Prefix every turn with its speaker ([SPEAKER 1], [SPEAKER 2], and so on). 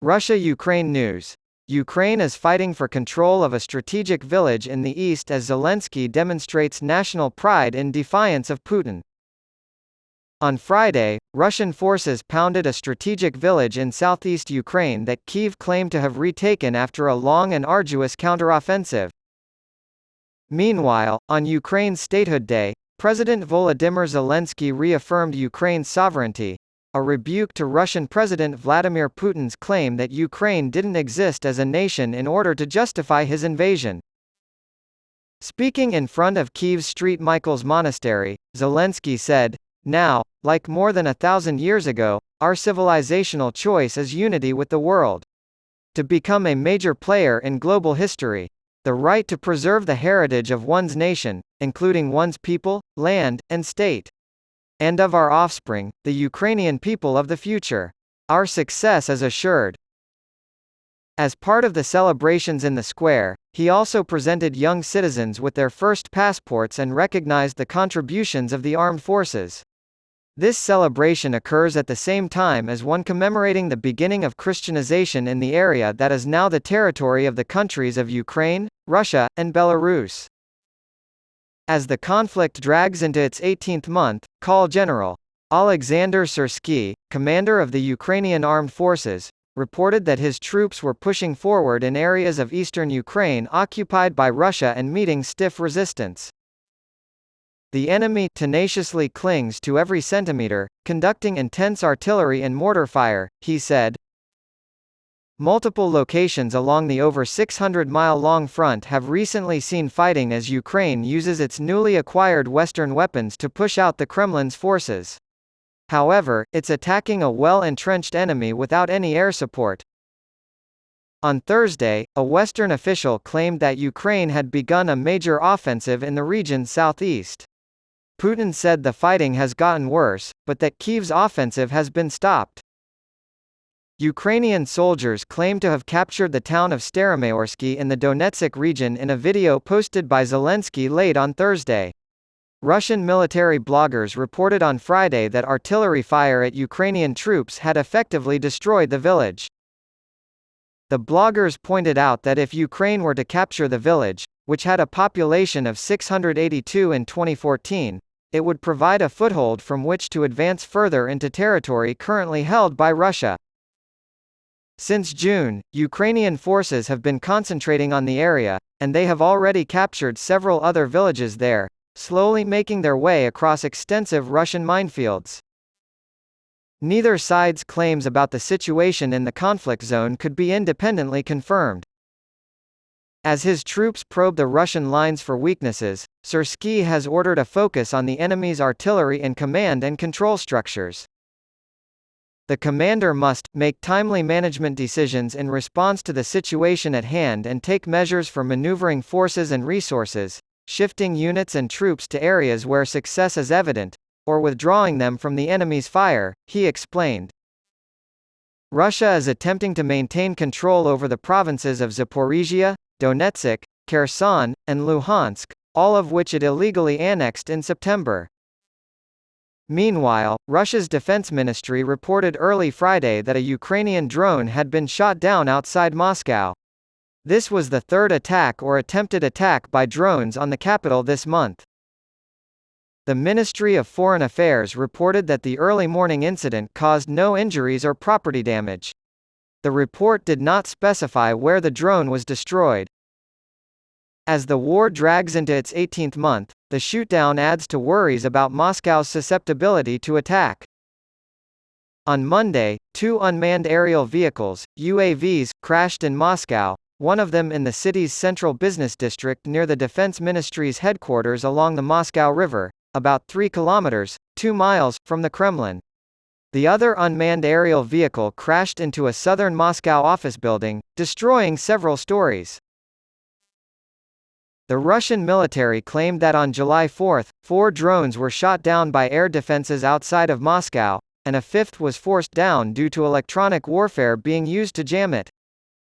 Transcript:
[SPEAKER 1] Russia-Ukraine news. Ukraine is fighting for control of a strategic village in the east as Zelenskyy demonstrates national pride in defiance of Putin. On Friday, Russian forces pounded a strategic village in southeast Ukraine that Kyiv claimed to have retaken after a long and arduous counteroffensive. Meanwhile, on Ukraine's Statehood Day, President Volodymyr Zelenskyy reaffirmed Ukraine's sovereignty, a rebuke to Russian President Vladimir Putin's claim that Ukraine didn't exist as a nation in order to justify his invasion. Speaking in front of Kyiv's St. Michael's Monastery, Zelenskyy said, "Now, like more than 1,000 years ago, our civilizational choice is unity with the world. To become a major player in global history. The right to preserve the heritage of one's nation, including one's people, land, and state. And of our offspring, the Ukrainian people of the future. Our success is assured." As part of the celebrations in the square, he also presented young citizens with their first passports and recognized the contributions of the armed forces. This celebration occurs at the same time as one commemorating the beginning of Christianization in the area that is now the territory of the countries of Ukraine, Russia, and Belarus. As the conflict drags into its 18th month, Call General Alexander Syrsky, commander of the Ukrainian Armed Forces, reported that his troops were pushing forward in areas of eastern Ukraine occupied by Russia and meeting stiff resistance. The enemy tenaciously clings to every centimeter, conducting intense artillery and mortar fire, he said. Multiple locations along the over 600-mile-long front have recently seen fighting as Ukraine uses its newly acquired Western weapons to push out the Kremlin's forces. However, it's attacking a well-entrenched enemy without any air support. On Thursday, a Western official claimed that Ukraine had begun a major offensive in the region's southeast. Putin said the fighting has gotten worse, but that Kyiv's offensive has been stopped. Ukrainian soldiers claim to have captured the town of Staromayorsky in the Donetsk region in a video posted by Zelenskyy late on Thursday. Russian military bloggers reported on Friday that artillery fire at Ukrainian troops had effectively destroyed the village. The bloggers pointed out that if Ukraine were to capture the village, which had a population of 682 in 2014, it would provide a foothold from which to advance further into territory currently held by Russia. Since June, Ukrainian forces have been concentrating on the area, and they have already captured several other villages there, slowly making their way across extensive Russian minefields. Neither side's claims about the situation in the conflict zone could be independently confirmed. As his troops probe the Russian lines for weaknesses, Syrsky has ordered a focus on the enemy's artillery and command and control structures. The commander must make timely management decisions in response to the situation at hand and take measures for maneuvering forces and resources, shifting units and troops to areas where success is evident, or withdrawing them from the enemy's fire, he explained. Russia is attempting to maintain control over the provinces of Zaporizhia, Donetsk, Kherson, and Luhansk, all of which it illegally annexed in September. Meanwhile, Russia's defense ministry reported early Friday that a Ukrainian drone had been shot down outside Moscow. This was the third attack or attempted attack by drones on the capital this month. The Ministry of Foreign Affairs reported that the early morning incident caused no injuries or property damage. The report did not specify where the drone was destroyed. As the war drags into its 18th month, the shootdown adds to worries about Moscow's susceptibility to attack. On Monday, two unmanned aerial vehicles, UAVs, crashed in Moscow, one of them in the city's central business district near the Defense Ministry's headquarters along the Moscow River, about 3 kilometers, 2 miles, from the Kremlin. The other unmanned aerial vehicle crashed into a southern Moscow office building, destroying several stories. The Russian military claimed that on July 4, 4 drones were shot down by air defenses outside of Moscow, and a fifth was forced down due to electronic warfare being used to jam it.